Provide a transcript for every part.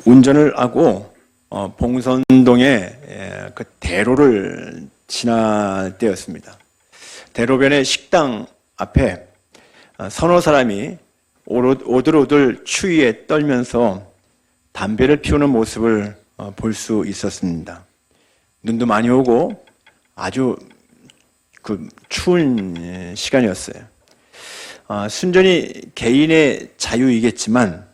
운전을 하고 봉선동의 그 대로를 지날 때였습니다. 대로변의 식당 앞에 서너 사람이 오들오들 추위에 떨면서 담배를 피우는 모습을 볼 수 있었습니다. 눈도 많이 오고 아주 추운 시간이었어요. 순전히 개인의 자유이겠지만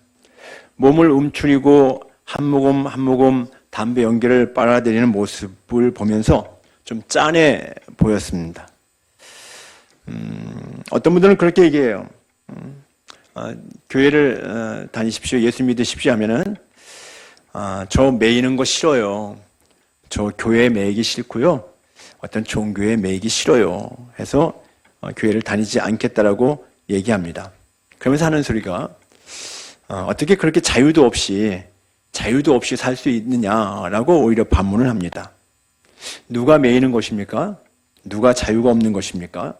몸을 움츠리고 한 모금 한 모금 담배 연기를 빨아들이는 모습을 보면서 좀 짠해 보였습니다. 어떤 분들은 그렇게 얘기해요. 교회를 다니십시오, 예수 믿으십시오 하면은 저 매이는 거 싫어요. 저 교회에 매이기 싫고요. 어떤 종교에 매이기 싫어요. 해서 교회를 다니지 않겠다라고 얘기합니다. 그러면서 하는 소리가 어떻게 그렇게 자유도 없이 살 수 있느냐라고 오히려 반문을 합니다. 누가 매이는 것입니까? 누가 자유가 없는 것입니까?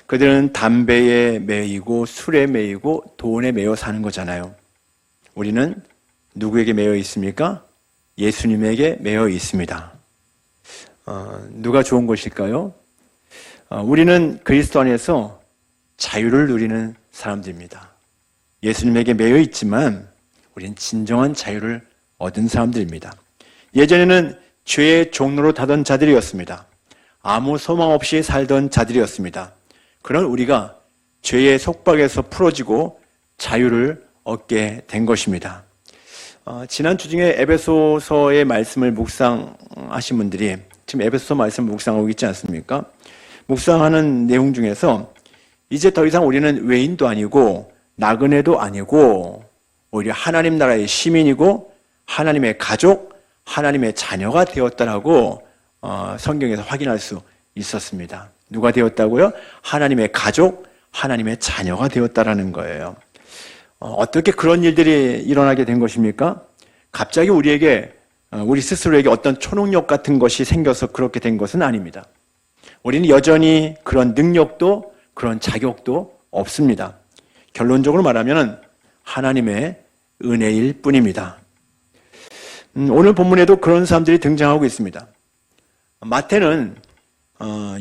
그들은 담배에 매이고 술에 매이고 돈에 매여 사는 거잖아요. 우리는 누구에게 매여 있습니까? 예수님에게 매여 있습니다. 누가 좋은 것일까요? 우리는 그리스도 안에서 자유를 누리는 사람들입니다. 예수님에게 매여 있지만 우리는 진정한 자유를 얻은 사람들입니다. 예전에는 죄의 종로로 타던 자들이었습니다. 아무 소망 없이 살던 자들이었습니다. 그런 우리가 죄의 속박에서 풀어지고 자유를 얻게 된 것입니다. 지난 주 중에 에베소서의 말씀을 묵상하신 분들이 지금 에베소서 말씀을 묵상하고 있지 않습니까? 묵상하는 내용 중에서 이제 더 이상 우리는 외인도 아니고 나그네도 아니고 오히려 하나님 나라의 시민이고 하나님의 가족, 하나님의 자녀가 되었다라고 성경에서 확인할 수 있었습니다. 누가 되었다고요? 하나님의 가족, 하나님의 자녀가 되었다라는 거예요. 어떻게 그런 일들이 일어나게 된 것입니까? 갑자기 우리 스스로에게 어떤 초능력 같은 것이 생겨서 그렇게 된 것은 아닙니다. 우리는 여전히 그런 능력도 그런 자격도 없습니다. 결론적으로 말하면 하나님의 은혜일 뿐입니다. 오늘 본문에도 그런 사람들이 등장하고 있습니다. 마태는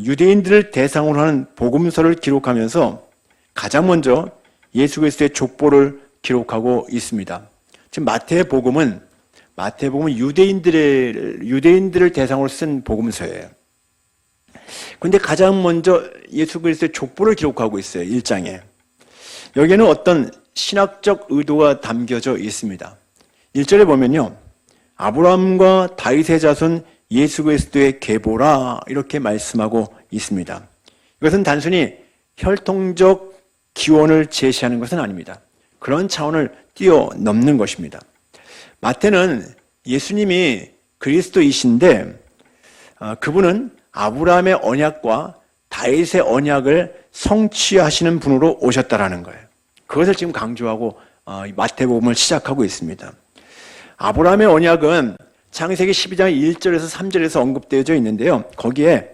유대인들을 대상으로 하는 복음서를 기록하면서 가장 먼저 예수 그리스도의 족보를 기록하고 있습니다. 지금 마태복음은 유대인들을 대상으로 쓴 복음서예요. 그런데 가장 먼저 예수 그리스도의 족보를 기록하고 있어요. 1장에. 여기에는 어떤 신학적 의도가 담겨져 있습니다. 1절에 보면요. 아브라함과 다윗의 자손 예수 그리스도의 계보라 이렇게 말씀하고 있습니다. 이것은 단순히 혈통적 기원을 제시하는 것은 아닙니다. 그런 차원을 뛰어넘는 것입니다. 마태는 예수님이 그리스도이신데 그분은 아브라함의 언약과 다윗의 언약을 성취하시는 분으로 오셨다라는 거예요. 그것을 지금 강조하고 마태복음을 시작하고 있습니다. 아브라함의 언약은 창세기 12장 1절에서 3절에서 언급되어져 있는데요. 거기에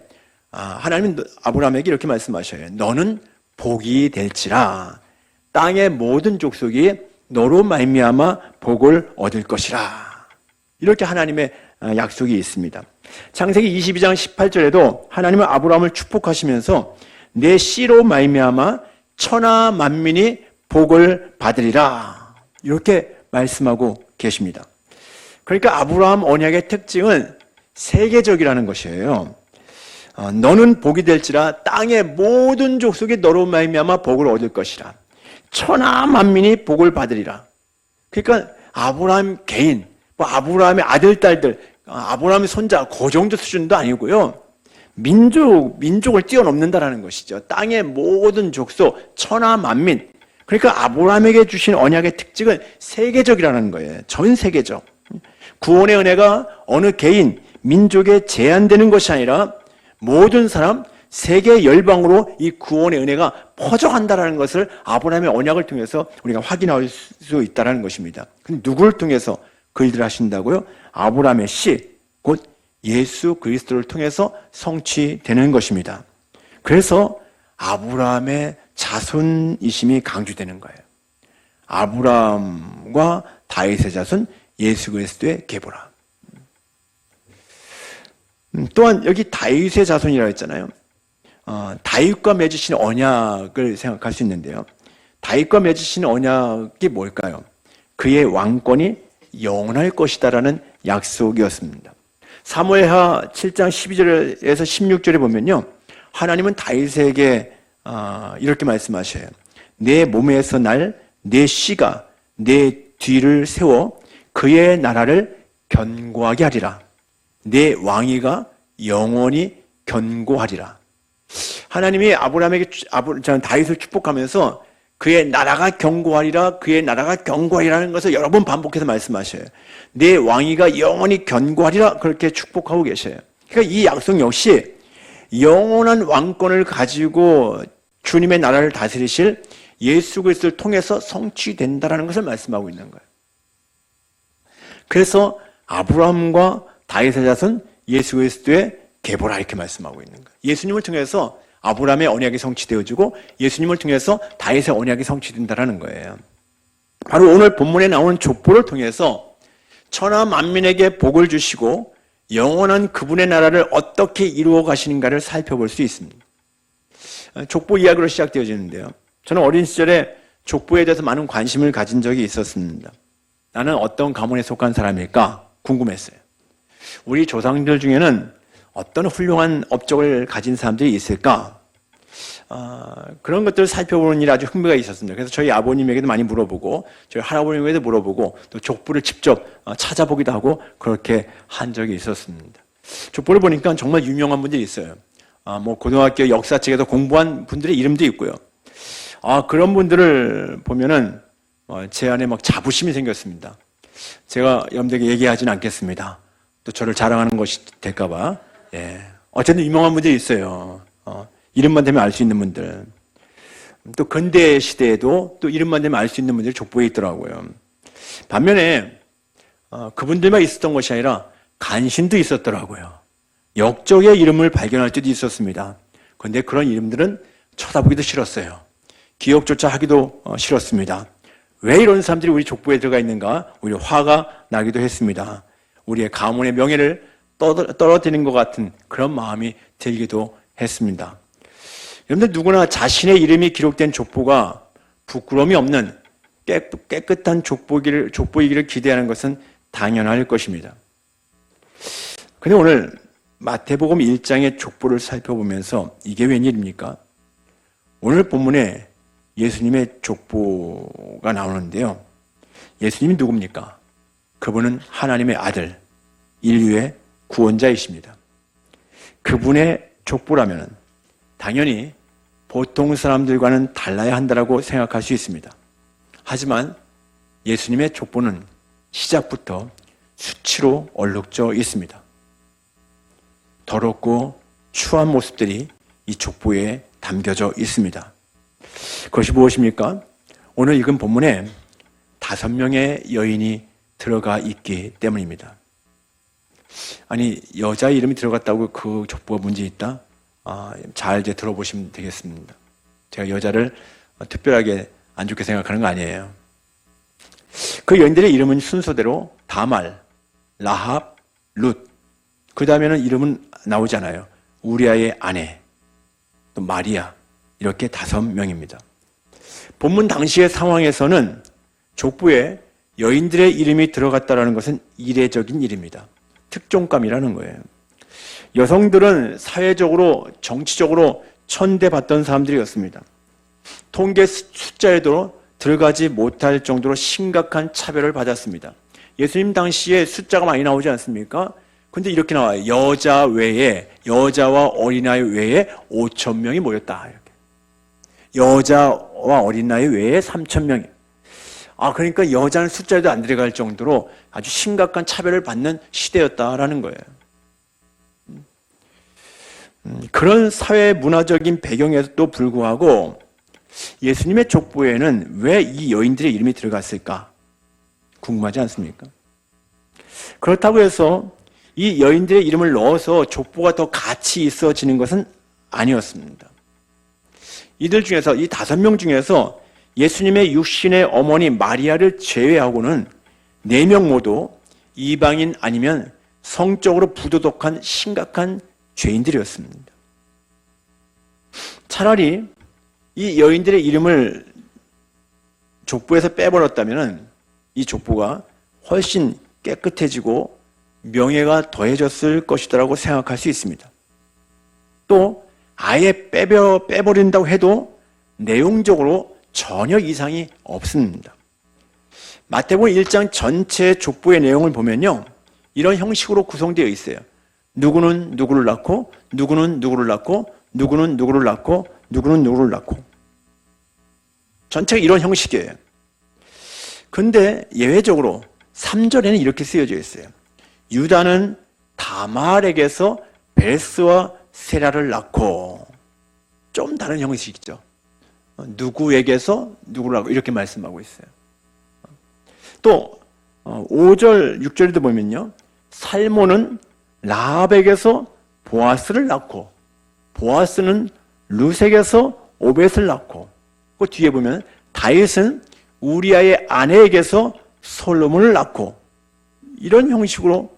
하나님은 아브라함에게 이렇게 말씀하셔요. 너는 복이 될지라 땅의 모든 족속이 너로 말미암아 복을 얻을 것이라. 이렇게 하나님의 약속이 있습니다. 창세기 22장 18절에도 하나님은 아브라함을 축복하시면서 내 씨로 말미암아 천하 만민이 복을 받으리라. 이렇게 말씀하고 계십니다. 그러니까 아브라함 언약의 특징은 세계적이라는 것이에요. 너는 복이 될지라 땅의 모든 족속이 너로 말미암아 복을 얻을 것이라. 천하 만민이 복을 받으리라. 그러니까 아브라함 개인, 아브라함의 아들, 딸들, 아브라함의 손자 그 정도 수준도 아니고요. 민족을 뛰어넘는다라는 것이죠. 땅의 모든 족속, 천하 만민. 그러니까 아브라함에게 주신 언약의 특징은 세계적이라는 거예요. 전 세계적. 구원의 은혜가 어느 개인, 민족에 제한되는 것이 아니라 모든 사람, 세계 열방으로 이 구원의 은혜가 퍼져간다는 것을 아브라함의 언약을 통해서 우리가 확인할 수 있다는 것입니다. 근데 누구를 통해서 그 일들을 하신다고요? 아브라함의 씨, 곧 예수 그리스도를 통해서 성취되는 것입니다. 그래서 아브라함의 자손이심이 강조되는 거예요. 아브라함과 다윗의 자손 예수 그리스도의 계보라. 또한 여기 다윗의 자손이라고 했잖아요. 다윗과 맺으신 언약을 생각할 수 있는데요. 다윗과 맺으신 언약이 뭘까요? 그의 왕권이 영원할 것이다라는 약속이었습니다. 사무엘하 7장 12절에서 16절에 보면요. 하나님은 다윗에게 이렇게 말씀하셔요. 내 몸에서 날 내 씨가 내 뒤를 세워 그의 나라를 견고하게 하리라. 내 왕위가 영원히 견고하리라. 하나님이 다윗을 축복하면서 그의 나라가 견고하리라, 그의 나라가 견고하리라는 것을 여러 번 반복해서 말씀하셔요. 내 왕위가 영원히 견고하리라 그렇게 축복하고 계셔요. 그러니까 이 약속 역시 영원한 왕권을 가지고 주님의 나라를 다스리실 예수 그리스도를 통해서 성취된다라는 것을 말씀하고 있는 거예요. 그래서 아브라함과 다윗의 자손 예수 그리스도의 계보라 이렇게 말씀하고 있는 거예요. 예수님을 통해서 아브라함의 언약이 성취되어지고 예수님을 통해서 다윗의 언약이 성취된다라는 거예요. 바로 오늘 본문에 나오는 족보를 통해서 천하 만민에게 복을 주시고 영원한 그분의 나라를 어떻게 이루어 가시는가를 살펴볼 수 있습니다. 족보 이야기로 시작되어지는데요. 저는 어린 시절에 족보에 대해서 많은 관심을 가진 적이 있었습니다. 나는 어떤 가문에 속한 사람일까 궁금했어요. 우리 조상들 중에는 어떤 훌륭한 업적을 가진 사람들이 있을까? 그런 것들을 살펴보는 일에 아주 흥미가 있었습니다. 그래서 저희 아버님에게도 많이 물어보고 저희 할아버님에게도 물어보고 또 족보를 직접 찾아보기도 하고 그렇게 한 적이 있었습니다. 족보를 보니까 정말 유명한 분들이 있어요. 고등학교 역사책에서 공부한 분들의 이름도 있고요. 그런 분들을 보면은 제 안에 막 자부심이 생겼습니다. 제가 여러분들에게 얘기하지는 않겠습니다. 또 저를 자랑하는 것이 될까봐. 예. 어쨌든 유명한 분들이 있어요. 이름만 되면 알 수 있는 분들. 또 근대 시대에도 또 이름만 되면 알 수 있는 분들이 족보에 있더라고요. 반면에 그분들만 있었던 것이 아니라 간신도 있었더라고요. 역적의 이름을 발견할 때도 있었습니다. 그런데 그런 이름들은 쳐다보기도 싫었어요. 기억조차 하기도 싫었습니다. 왜 이런 사람들이 우리 족보에 들어가 있는가? 오히려 화가 나기도 했습니다. 우리의 가문의 명예를 떨어뜨리는 것 같은 그런 마음이 들기도 했습니다. 여러분들 누구나 자신의 이름이 기록된 족보가 부끄러움이 없는 깨끗한 족보이기를 기대하는 것은 당연할 것입니다. 그런데 오늘 마태복음 1장의 족보를 살펴보면서 이게 웬일입니까? 오늘 본문에 예수님의 족보가 나오는데요. 예수님이 누굽니까? 그분은 하나님의 아들, 인류의 구원자이십니다. 그분의 족보라면 당연히 보통 사람들과는 달라야 한다고 생각할 수 있습니다. 하지만 예수님의 족보는 시작부터 수치로 얼룩져 있습니다. 더럽고 추한 모습들이 이 족보에 담겨져 있습니다. 그것이 무엇입니까? 오늘 읽은 본문에 5명의 여인이 들어가 있기 때문입니다. 아니, 여자 이름이 들어갔다고 그 족보가 문제 있다? 잘 이제 들어보시면 되겠습니다. 제가 여자를 특별하게 안 좋게 생각하는 거 아니에요. 그 여인들의 이름은 순서대로 다말, 라합, 룻. 그 다음에는 이름은 나오잖아요. 우리아의 아내, 또 마리아. 이렇게 5명입니다. 본문 당시의 상황에서는 족보에 여인들의 이름이 들어갔다는 것은 이례적인 일입니다. 특종감이라는 거예요. 여성들은 사회적으로, 정치적으로 천대받던 사람들이었습니다. 통계 숫자에도 들어가지 못할 정도로 심각한 차별을 받았습니다. 예수님 당시에 숫자가 많이 나오지 않습니까? 근데 이렇게 나와요. 여자와 어린아이 외에 5,000명이 모였다. 이렇게. 여자와 어린아이 외에 3,000명이. 그러니까 여자는 숫자에도 안 들어갈 정도로 아주 심각한 차별을 받는 시대였다라는 거예요. 그런 사회 문화적인 배경에도 불구하고 예수님의 족보에는 왜 이 여인들의 이름이 들어갔을까? 궁금하지 않습니까? 그렇다고 해서 이 여인들의 이름을 넣어서 족보가 더 가치 있어지는 것은 아니었습니다. 이들 중에서, 이 5명 중에서 예수님의 육신의 어머니 마리아를 제외하고는 4명 모두 이방인 아니면 성적으로 부도덕한 심각한 죄인들이었습니다. 차라리 이 여인들의 이름을 족보에서 빼버렸다면 이 족보가 훨씬 깨끗해지고 명예가 더해졌을 것이라고 생각할 수 있습니다. 또 아예 빼버린다고 해도 내용적으로 전혀 이상이 없습니다. 마태복음 1장 전체 족보의 내용을 보면요, 이런 형식으로 구성되어 있어요. 누구는 누구를 낳고, 누구는 누구를 낳고, 누구는 누구를 낳고, 누구는 누구를 낳고. 전체가 이런 형식이에요. 근데 예외적으로 3절에는 이렇게 쓰여져 있어요. 유다는 다말에게서 베레스와 세라를 낳고. 좀 다른 형식이죠. 누구에게서 누구를 낳고 이렇게 말씀하고 있어요. 또 5절, 6절에도 보면요, 살몬은 라합에게서 보아스를 낳고, 보아스는 룻에게서 오벳을 낳고, 그 뒤에 보면 다윗은 우리아의 아내에게서 솔로몬을 낳고, 이런 형식으로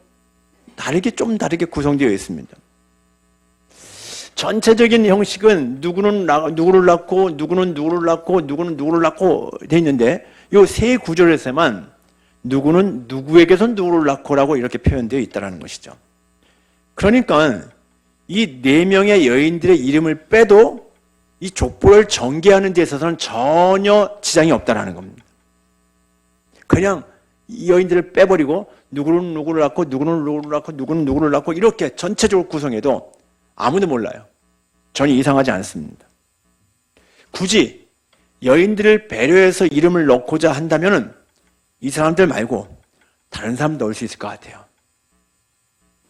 좀 다르게 구성되어 있습니다. 전체적인 형식은 누구는 누구를 낳고, 누구는 누구를 낳고, 누구는 누구를 낳고 되어 있는데, 이 세 구절에서만 누구는 누구에게서 누구를 낳고라고 이렇게 표현되어 있다는 것이죠. 그러니까 이 4명의 여인들의 이름을 빼도 이 족보를 전개하는 데 있어서는 전혀 지장이 없다는 겁니다. 그냥 이 여인들을 빼버리고 누구는 누구를 낳고, 누구는 누구를 낳고, 누구는 누구를 낳고 이렇게 전체적으로 구성해도 아무도 몰라요. 전혀 이상하지 않습니다. 굳이 여인들을 배려해서 이름을 넣고자 한다면은 이 사람들 말고 다른 사람 넣을 수 있을 것 같아요.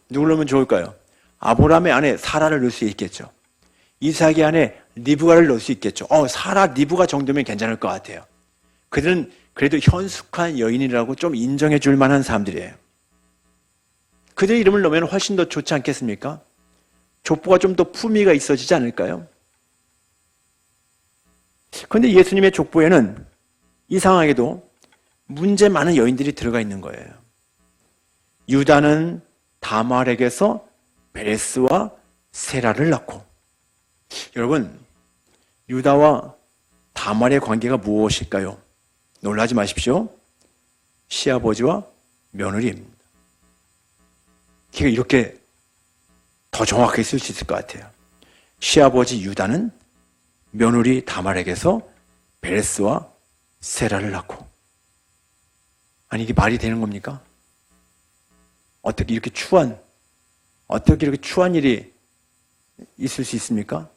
누굴 넣으면 좋을까요? 아브라함의 아내 사라를 넣을 수 있겠죠. 이삭의 아내 리브가를 넣을 수 있겠죠. 사라, 리브가 정도면 괜찮을 것 같아요. 그들은 그래도 현숙한 여인이라고 좀 인정해 줄 만한 사람들이에요. 그들 이름을 넣으면 훨씬 더 좋지 않겠습니까? 족보가 좀 더 품위가 있어지지 않을까요? 그런데 예수님의 족보에는 이상하게도 문제 많은 여인들이 들어가 있는 거예요. 유다는 다말에게서 베레스와 세라를 낳고. 여러분, 유다와 다말의 관계가 무엇일까요? 놀라지 마십시오. 시아버지와 며느리입니다. 이렇게 더 정확하게 쓸 수 있을 것 같아요. 시아버지 유다는 며느리 다말에게서 베레스와 세라를 낳고. 아니, 이게 말이 되는 겁니까? 어떻게 이렇게 추한 일이 있을 수 있습니까?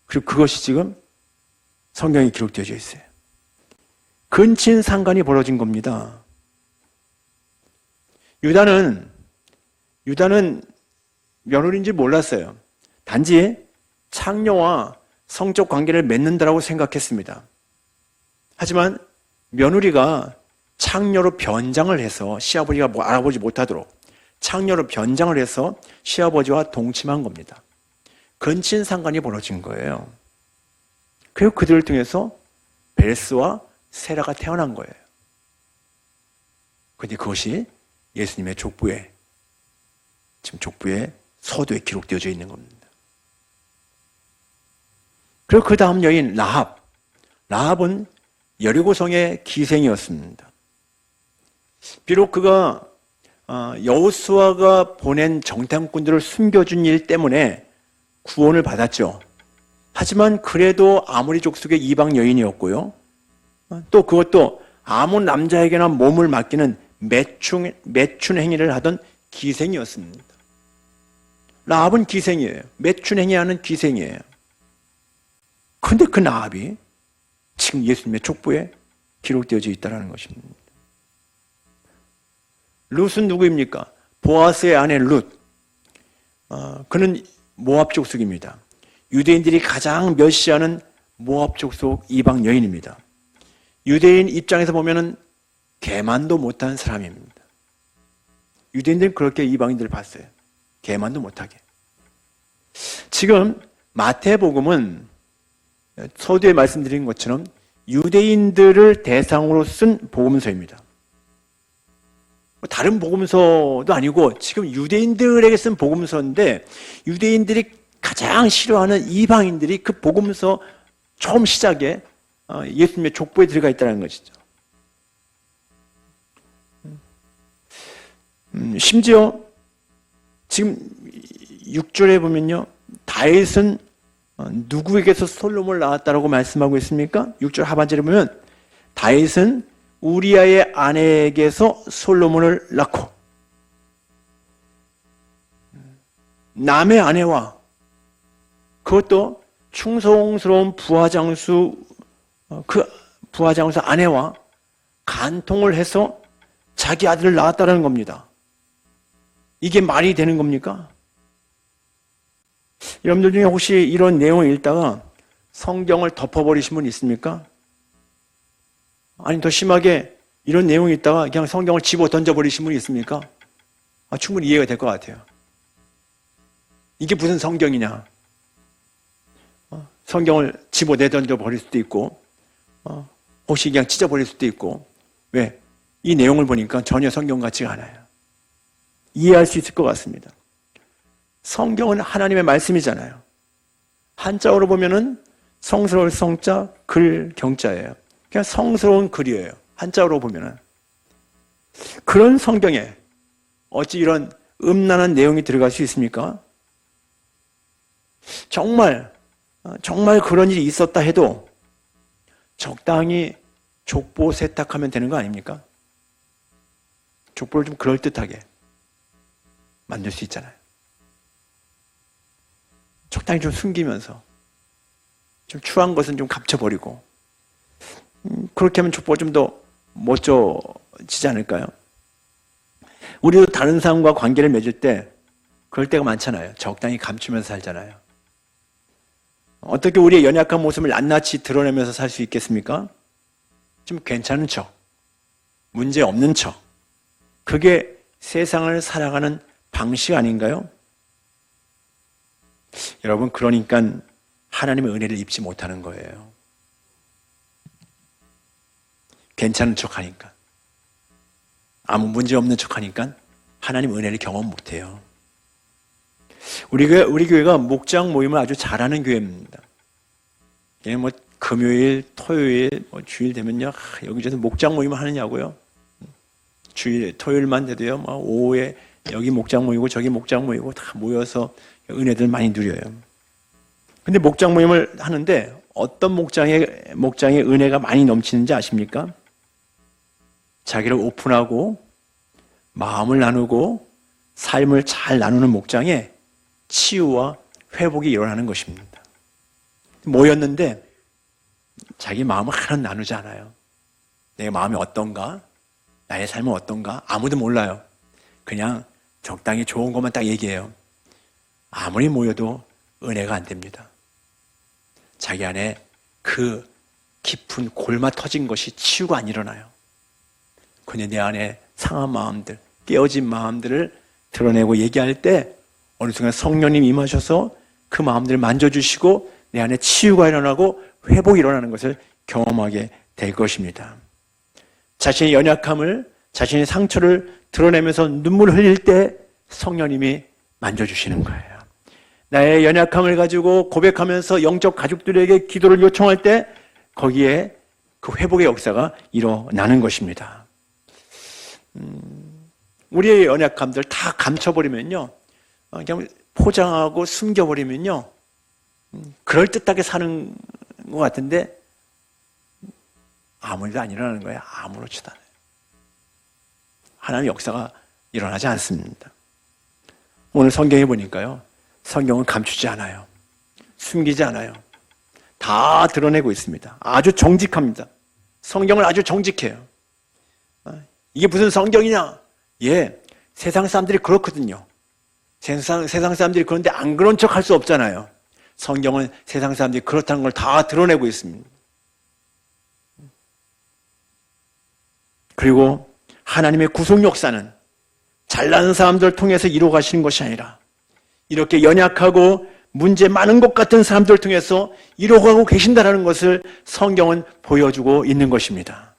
그리고 그것이 지금 성경에 기록되어져 있어요. 근친상간이 벌어진 겁니다. 유다는 며느리인지 몰랐어요. 단지 창녀와 성적 관계를 맺는다라고 생각했습니다. 하지만 며느리가 창녀로 변장을 해서 시아버지가 알아보지 못하도록 창녀로 변장을 해서 시아버지와 동침한 겁니다. 근친상간이 벌어진 거예요. 그리고 그들을 통해서 베레스와 세라가 태어난 거예요. 그런데 그것이 예수님의 족보에, 지금 족보에 서도에 기록되어져 있는 겁니다. 그리고 그 다음 여인 라합은 여리고성의 기생이었습니다. 비록 그가 여호수아가 보낸 정탐꾼들을 숨겨준 일 때문에 구원을 받았죠. 하지만 그래도 아모리 족속의 이방 여인이었고요. 또 그것도 아몬 남자에게나 몸을 맡기는 매춘 행위를 하던 기생이었습니다. 라합은 기생이에요. 매춘 행위하는 기생이에요. 그런데 그 라합이 지금 예수님의 족보에 기록되어져 있다는 것입니다. 룻은 누구입니까? 보아스의 아내 룻. 그는 모압 족속입니다. 유대인들이 가장 멸시하는 모압 족속 이방 여인입니다. 유대인 입장에서 보면은 개만도 못한 사람입니다. 유대인들은 그렇게 이방인들을 봤어요. 개만도 못하게. 지금 마태복음은 서두에 말씀드린 것처럼 유대인들을 대상으로 쓴 복음서입니다. 다른 복음서도 아니고 지금 유대인들에게 쓴 복음서인데 유대인들이 가장 싫어하는 이방인들이 그 복음서 처음 시작에 예수님의 족보에 들어가 있다는 것이죠. 심지어 지금 6절에 보면요, 다윗은 누구에게서 솔로몬을 낳았다라고 말씀하고 있습니까? 6절 하반절에 보면 다윗은 우리아의 아내에게서 솔로몬을 낳고 남의 아내와 그것도 충성스러운 부하장수 그 부하장수 아내와 간통을 해서 자기 아들을 낳았다는 겁니다. 이게 말이 되는 겁니까? 여러분들 중에 혹시 이런 내용을 읽다가 성경을 덮어버리신 분 있습니까? 아니 더 심하게 이런 내용이 있다가 그냥 성경을 집어 던져버리신 분이 있습니까? 충분히 이해가 될 것 같아요. 이게 무슨 성경이냐? 성경을 집어 내던져 버릴 수도 있고 혹시 그냥 찢어버릴 수도 있고 왜? 이 내용을 보니까 전혀 성경 같지가 않아요. 이해할 수 있을 것 같습니다. 성경은 하나님의 말씀이잖아요. 한자어로 보면은 성스러울 성자, 글, 경자예요. 그냥 성스러운 글이에요. 한자어로 보면은. 그런 성경에 어찌 이런 음란한 내용이 들어갈 수 있습니까? 정말 그런 일이 있었다 해도 적당히 족보 세탁하면 되는 거 아닙니까? 족보를 좀 그럴듯하게 만들 수 있잖아요. 적당히 좀 숨기면서 좀 추한 것은 좀 감춰버리고 그렇게 하면 족보가 좀 더 멋져지지 않을까요? 우리도 다른 사람과 관계를 맺을 때 그럴 때가 많잖아요. 적당히 감추면서 살잖아요. 어떻게 우리의 연약한 모습을 낱낱이 드러내면서 살 수 있겠습니까? 좀 괜찮은 척, 문제 없는 척. 그게 세상을 살아가는 방식 아닌가요? 여러분, 그러니까 하나님의 은혜를 입지 못하는 거예요. 괜찮은 척 하니까. 아무 문제 없는 척 하니까 하나님 은혜를 경험 못해요. 우리 교회가 목장 모임을 아주 잘하는 교회입니다. 뭐 금요일, 토요일, 주일 되면요, 여기저기 목장 모임을 하느냐고요. 주일, 토요일만 돼도요, 오후에 여기 목장 모이고 저기 목장 모이고 다 모여서 은혜들 많이 누려요. 근데 목장 모임을 하는데 어떤 목장에 은혜가 많이 넘치는지 아십니까? 자기를 오픈하고 마음을 나누고 삶을 잘 나누는 목장에 치유와 회복이 일어나는 것입니다. 모였는데 자기 마음을 하나도 나누지 않아요. 내 마음이 어떤가? 나의 삶은 어떤가? 아무도 몰라요. 그냥 적당히 좋은 것만 딱 얘기해요. 아무리 모여도 은혜가 안 됩니다. 자기 안에 그 깊은 골마 터진 것이 치유가 안 일어나요. 그냥 내 안에 상한 마음들, 깨어진 마음들을 드러내고 얘기할 때 어느 순간 성령님 임하셔서 그 마음들을 만져주시고 내 안에 치유가 일어나고 회복이 일어나는 것을 경험하게 될 것입니다. 자신의 연약함을, 자신의 상처를 드러내면서 눈물을 흘릴 때 성령님이 만져주시는 거예요. 나의 연약함을 가지고 고백하면서 영적 가족들에게 기도를 요청할 때 거기에 그 회복의 역사가 일어나는 것입니다. 우리의 연약함들 다 감춰버리면요, 그냥 포장하고 숨겨버리면요, 그럴듯하게 사는 것 같은데 아무 일도 안 일어나는 거예요. 아무렇지도 않아요. 하나님의 역사가 일어나지 않습니다. 오늘 성경에 보니까요, 성경은 감추지 않아요. 숨기지 않아요. 다 드러내고 있습니다. 아주 정직합니다. 성경은 아주 정직해요. 이게 무슨 성경이냐? 예, 세상 사람들이 그렇거든요. 세상 사람들이 그런데 안 그런 척 할 수 없잖아요. 성경은 세상 사람들이 그렇다는 걸 다 드러내고 있습니다. 그리고 하나님의 구속 역사는 잘나는 사람들을 통해서 이루어 가시는 것이 아니라 이렇게 연약하고 문제 많은 것 같은 사람들을 통해서 이루어가고 계신다는 것을 성경은 보여주고 있는 것입니다.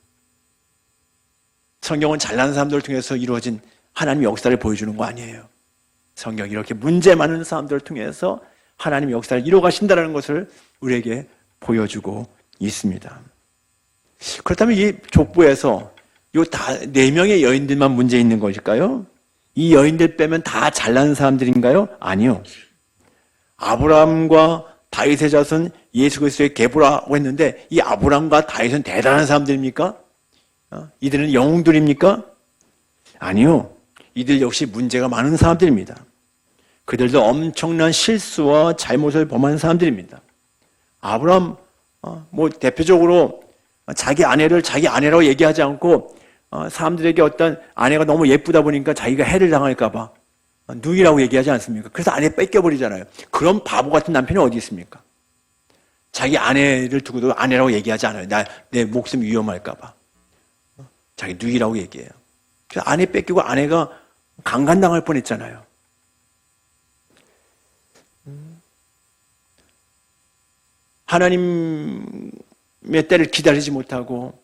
성경은 잘난 사람들을 통해서 이루어진 하나님의 역사를 보여주는 거 아니에요. 성경이 이렇게 문제 많은 사람들을 통해서 하나님의 역사를 이루어 가신다는 것을 우리에게 보여주고 있습니다. 그렇다면 이 족보에서 요 다 4명의 여인들만 문제 있는 것일까요? 이 여인들 빼면 다 잘난 사람들인가요? 아니요. 아브라함과 다윗의 자손 예수 그리스도의 계보라고 했는데 이 아브라함과 다윗은 대단한 사람들입니까? 이들은 영웅들입니까? 아니요. 이들 역시 문제가 많은 사람들입니다. 그들도 엄청난 실수와 잘못을 범한 사람들입니다. 아브라함 대표적으로 자기 아내를 자기 아내라고 얘기하지 않고 사람들에게 어떤 아내가 너무 예쁘다 보니까 자기가 해를 당할까 봐 누이라고 얘기하지 않습니까? 그래서 아내 뺏겨버리잖아요. 그런 바보 같은 남편이 어디 있습니까? 자기 아내를 두고도 아내라고 얘기하지 않아요. 내 목숨 위험할까 봐. 자기 누이라고 얘기해요. 그래서 아내 뺏기고 아내가 강간당할 뻔했잖아요. 하나님의 때를 기다리지 못하고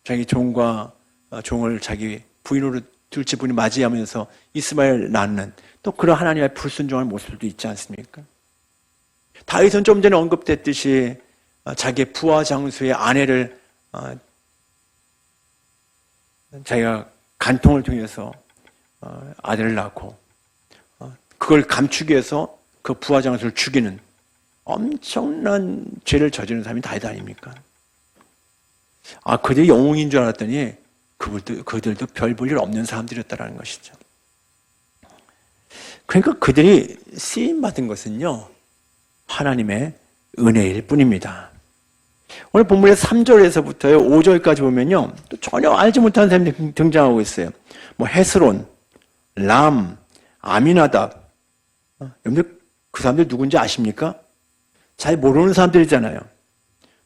자기 종과 종을 자기 부인으로 둘째 분이 맞이하면서 이스마엘 낳는 또 그런 하나님의 불순종한 모습도 있지 않습니까? 다윗은 좀 전에 언급됐듯이 자기의 부하 장수의 아내를 자기가 간통을 통해서 아들을 낳고 그걸 감추기 위해서 그 부하 장수를 죽이는 엄청난 죄를 저지른 사람이 다윗 아닙니까? 그들이 영웅인 줄 알았더니 그들도 별 볼 일 없는 사람들이었다는 것이죠. 그러니까 그들이 쓰임받은 것은요, 하나님의 은혜일 뿐입니다. 오늘 본문의 3절에서부터요, 5절까지 보면요, 또 전혀 알지 못하는 사람들이 등장하고 있어요. 헤스론, 람, 아미나답. 여러분들 그 사람들 누군지 아십니까? 잘 모르는 사람들이잖아요.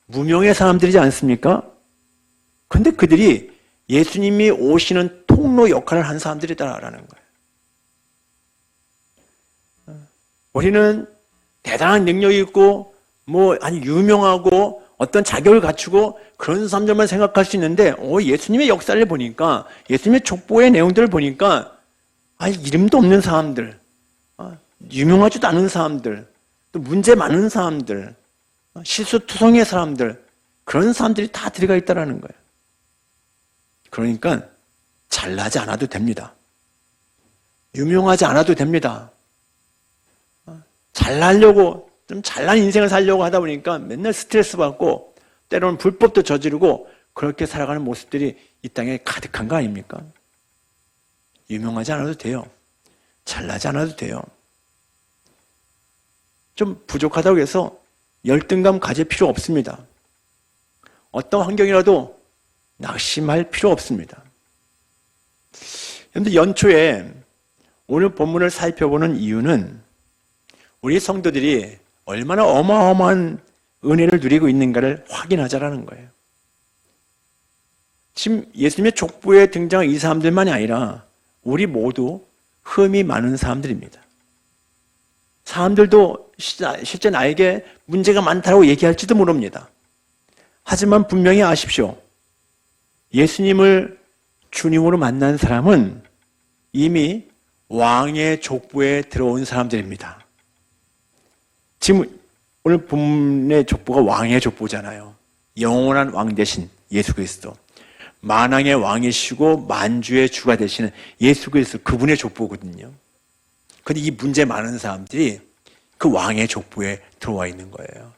무명의 사람들이지 않습니까? 근데 그들이 예수님이 오시는 통로 역할을 한 사람들이다라는 거예요. 우리는 대단한 능력이 있고 아니 유명하고 어떤 자격을 갖추고 그런 사람들만 생각할 수 있는데 예수님의 역사를 보니까 예수님의 족보의 내용들을 보니까 이름도 없는 사람들, 유명하지도 않은 사람들, 또 문제 많은 사람들, 실수투성이의 사람들, 그런 사람들이 다 들어가 있다는 거예요. 그러니까 잘나지 않아도 됩니다. 유명하지 않아도 됩니다. 잘나려고, 좀 잘난 인생을 살려고 하다 보니까 맨날 스트레스 받고 때로는 불법도 저지르고 그렇게 살아가는 모습들이 이 땅에 가득한 거 아닙니까? 유명하지 않아도 돼요. 잘나지 않아도 돼요. 좀 부족하다고 해서 열등감 가질 필요 없습니다. 어떤 환경이라도 낙심할 필요 없습니다. 그런데 연초에 오늘 본문을 살펴보는 이유는 우리 성도들이 얼마나 어마어마한 은혜를 누리고 있는가를 확인하자라는 거예요. 지금 예수님의 족보에 등장한 이 사람들만이 아니라 우리 모두 흠이 많은 사람들입니다. 사람들도 실제 나에게 문제가 많다고 얘기할지도 모릅니다. 하지만 분명히 아십시오. 예수님을 주님으로 만난 사람은 이미 왕의 족보에 들어온 사람들입니다. 지금 오늘 본문의 족보가 왕의 족보잖아요. 영원한 왕 대신 예수 그리스도. 만왕의 왕이시고 만주의 주가 되시는 예수 그리스도, 그분의 족보거든요. 그런데 이 문제 많은 사람들이 그 왕의 족보에 들어와 있는 거예요.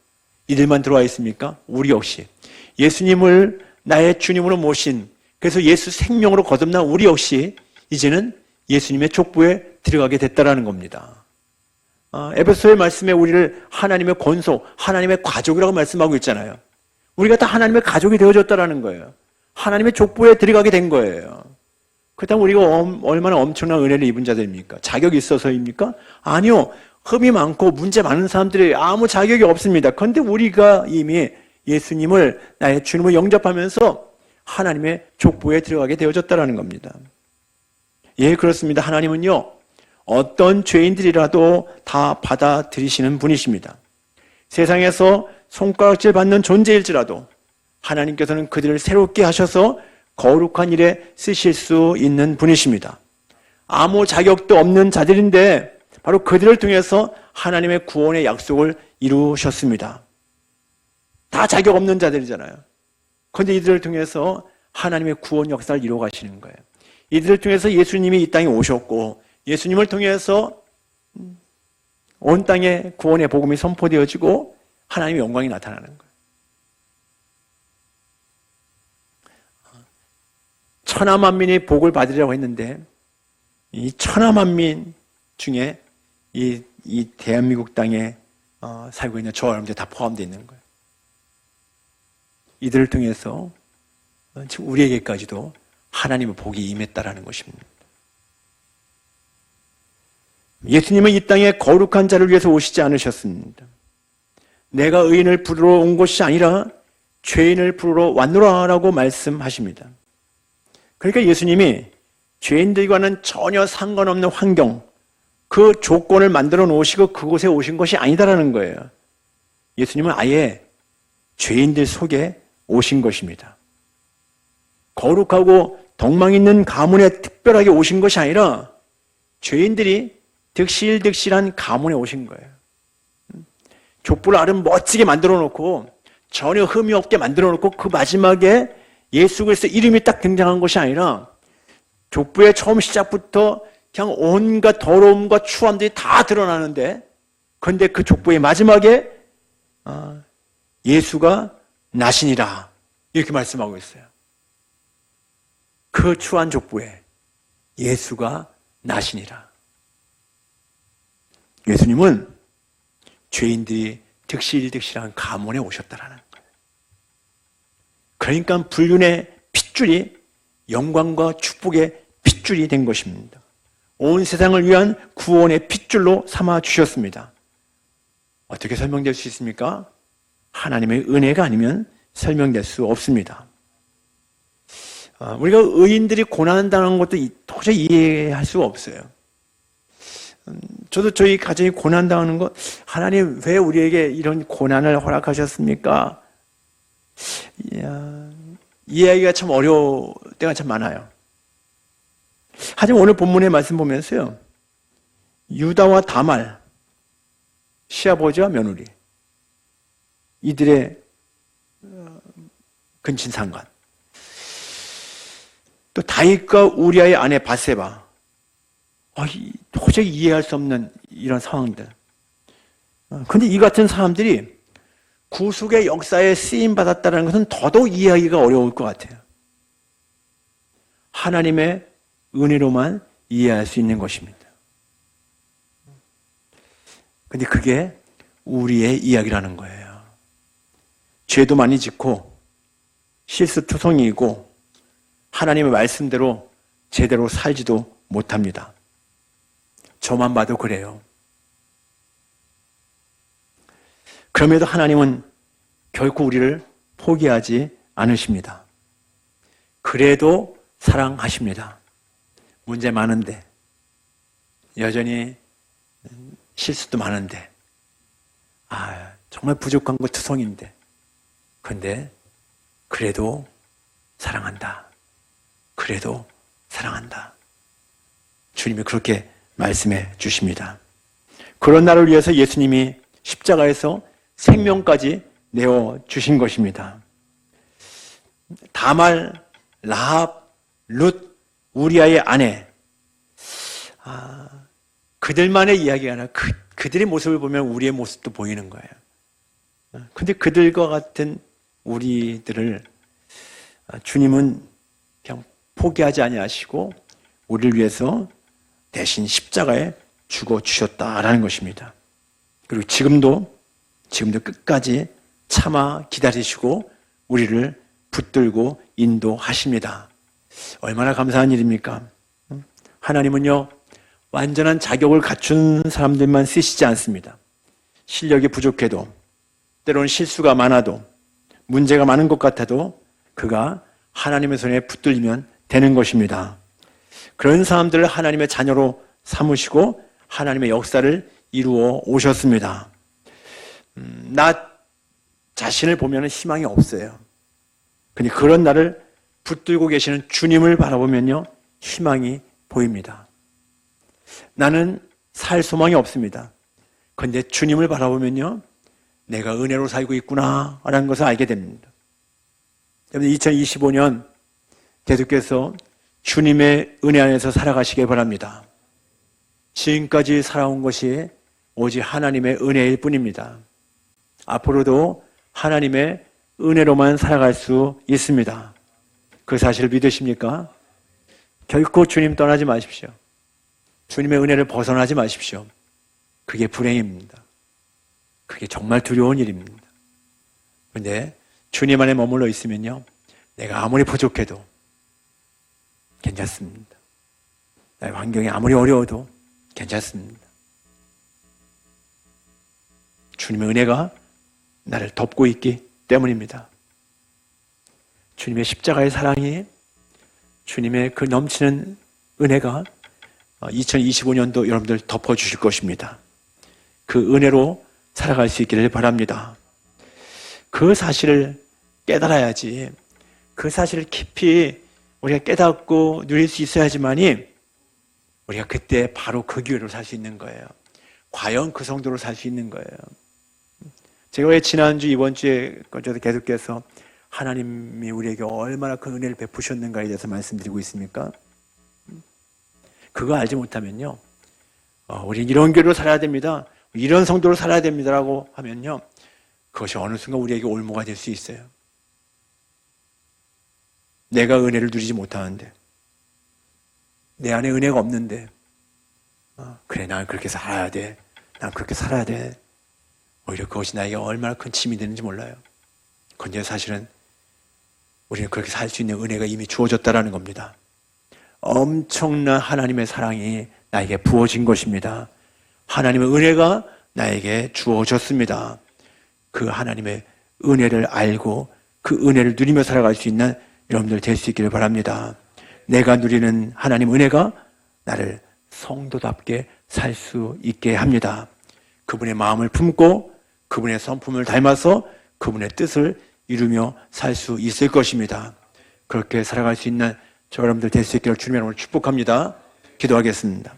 이들만 들어와 있습니까? 우리 역시 예수님을 나의 주님으로 모신, 그래서 예수 생명으로 거듭난 우리 역시 이제는 예수님의 족보에 들어가게 됐다라는 겁니다. 에베소의 말씀에 우리를 하나님의 권속, 하나님의 가족이라고 말씀하고 있잖아요. 우리가 다 하나님의 가족이 되어졌다라는 거예요. 하나님의 족보에 들어가게 된 거예요. 그렇다면 우리가 얼마나 엄청난 은혜를 입은 자들입니까? 자격이 있어서입니까? 아니요. 흠이 많고 문제 많은 사람들이 아무 자격이 없습니다. 그런데 우리가 이미 예수님을 나의 주님으로 영접하면서 하나님의 족보에 들어가게 되어졌다는 겁니다. 예, 그렇습니다. 하나님은요, 어떤 죄인들이라도 다 받아들이시는 분이십니다. 세상에서 손가락질 받는 존재일지라도 하나님께서는 그들을 새롭게 하셔서 거룩한 일에 쓰실 수 있는 분이십니다. 아무 자격도 없는 자들인데 바로 그들을 통해서 하나님의 구원의 약속을 이루셨습니다. 다 자격 없는 자들이잖아요. 그런데 이들을 통해서 하나님의 구원 역사를 이루어 가시는 거예요. 이들을 통해서 예수님이 이 땅에 오셨고 예수님을 통해서 온 땅에 구원의 복음이 선포되어지고 하나님의 영광이 나타나는 거예요. 천하만민이 복을 받으려고 했는데 이 천하만민 중에 이 대한민국 땅에 살고 있는 저 여러분들 다 포함되어 있는 거예요. 이들을 통해서 지금 우리에게까지도 하나님의 복이 임했다라는 것입니다. 예수님은 이 땅에 거룩한 자를 위해서 오시지 않으셨습니다. 내가 의인을 부르러 온 것이 아니라 죄인을 부르러 왔노라라고 말씀하십니다. 그러니까 예수님이 죄인들과는 전혀 상관없는 환경, 그 조건을 만들어 놓으시고 그곳에 오신 것이 아니다라는 거예요. 예수님은 아예 죄인들 속에 오신 것입니다. 거룩하고 덕망 있는 가문에 특별하게 오신 것이 아니라 죄인들이 득실득실한 가문에 오신 거예요. 족보를 아름 멋지게 만들어 놓고 전혀 흠이 없게 만들어 놓고 그 마지막에 예수 그리스도 이름이 딱 등장한 것이 아니라 족보의 처음 시작부터 그냥 온갖 더러움과 추함들이 다 드러나는데 그런데 그 족보의 마지막에 예수가 나시니라 이렇게 말씀하고 있어요. 그 추한 족보에 예수가 나시니라. 예수님은 죄인들이 득실득실한 가문에 오셨다라는 거예요. 그러니까 불륜의 핏줄이 영광과 축복의 핏줄이 된 것입니다. 온 세상을 위한 구원의 핏줄로 삼아 주셨습니다. 어떻게 설명될 수 있습니까? 하나님의 은혜가 아니면 설명될 수 없습니다. 우리가 의인들이 고난당하는 것도 도저히 이해할 수가 없어요. 저도 저희 가정이 고난당하는 거 하나님 왜 우리에게 이런 고난을 허락하셨습니까? 이해하기가 참 어려울 때가 참 많아요. 하지만 오늘 본문의 말씀 보면서요. 유다와 다말, 시아버지와 며느리 이들의 근친상간 또 다윗과 우리아의 아내 바세바 도저히 이해할 수 없는 이런 상황들. 그런데 이 같은 사람들이 구속의 역사에 쓰임받았다는 것은 더더욱 이해하기가 어려울 것 같아요. 하나님의 은혜로만 이해할 수 있는 것입니다. 근데 그게 우리의 이야기라는 거예요. 죄도 많이 짓고 실수투성이고 하나님의 말씀대로 제대로 살지도 못합니다. 저만 봐도 그래요. 그럼에도 하나님은 결코 우리를 포기하지 않으십니다. 그래도 사랑하십니다. 문제 많은데, 여전히 실수도 많은데, 정말 부족한 거 투성인데, 근데 그래도 사랑한다. 그래도 사랑한다. 주님이 그렇게 말씀해 주십니다. 그런 나를 위해서 예수님이 십자가에서 생명까지 내어주신 것입니다. 다말, 라합, 룻, 우리아의 아내 그들만의 이야기가 아니라 그들의 모습을 보면 우리의 모습도 보이는 거예요. 근데 그들과 같은 우리들을 주님은 그냥 포기하지 아니하시고 우리를 위해서 대신 십자가에 죽어주셨다라는 것입니다. 그리고 지금도 끝까지 참아 기다리시고 우리를 붙들고 인도하십니다. 얼마나 감사한 일입니까? 하나님은요, 완전한 자격을 갖춘 사람들만 쓰시지 않습니다. 실력이 부족해도, 때로는 실수가 많아도, 문제가 많은 것 같아도 그가 하나님의 손에 붙들리면 되는 것입니다. 그런 사람들을 하나님의 자녀로 삼으시고 하나님의 역사를 이루어 오셨습니다. 나 자신을 보면 희망이 없어요. 근데 그런 나를 붙들고 계시는 주님을 바라보면요, 희망이 보입니다. 나는 살 소망이 없습니다. 그런데 주님을 바라보면요, 내가 은혜로 살고 있구나 라는 것을 알게 됩니다. 2025년 계속해서 주님의 은혜 안에서 살아가시길 바랍니다. 지금까지 살아온 것이 오직 하나님의 은혜일 뿐입니다. 앞으로도 하나님의 은혜로만 살아갈 수 있습니다. 그 사실을 믿으십니까? 결코 주님 떠나지 마십시오. 주님의 은혜를 벗어나지 마십시오. 그게 불행입니다. 그게 정말 두려운 일입니다. 그런데 주님 안에 머물러 있으면요, 내가 아무리 부족해도 괜찮습니다. 나의 환경이 아무리 어려워도 괜찮습니다. 주님의 은혜가 나를 덮고 있기 때문입니다. 주님의 십자가의 사랑이, 주님의 그 넘치는 은혜가 2025년도 여러분들 덮어주실 것입니다. 그 은혜로 살아갈 수 있기를 바랍니다. 그 사실을 깨달아야지, 그 사실을 깊이 우리가 깨닫고 누릴 수 있어야지만이 우리가 그때 바로 그 기회로 살 수 있는 거예요. 과연 그 정도로 살 수 있는 거예요. 제가 왜 지난주 이번주에 계속해서 하나님이 우리에게 얼마나 큰 은혜를 베푸셨는가에 대해서 말씀드리고 있습니까? 그거 알지 못하면요, 우리 이런 교회로 살아야 됩니다, 이런 성도로 살아야 됩니다라고 하면요, 그것이 어느 순간 우리에게 올무가 될 수 있어요. 내가 은혜를 누리지 못하는데, 내 안에 은혜가 없는데, 그래, 난 그렇게 살아야 돼, 난 그렇게 살아야 돼. 오히려 그것이 나에게 얼마나 큰 짐이 되는지 몰라요. 그런데 사실은 우리는 그렇게 살 수 있는 은혜가 이미 주어졌다라는 겁니다. 엄청난 하나님의 사랑이 나에게 부어진 것입니다. 하나님의 은혜가 나에게 주어졌습니다. 그 하나님의 은혜를 알고 그 은혜를 누리며 살아갈 수 있는 여러분들 될 수 있기를 바랍니다. 내가 누리는 하나님 은혜가 나를 성도답게 살 수 있게 합니다. 그분의 마음을 품고 그분의 성품을 닮아서 그분의 뜻을 이루며 살 수 있을 것입니다. 그렇게 살아갈 수 있는 저 여러분들 될 수 있기를 주님의 이름으로 축복합니다. 기도하겠습니다.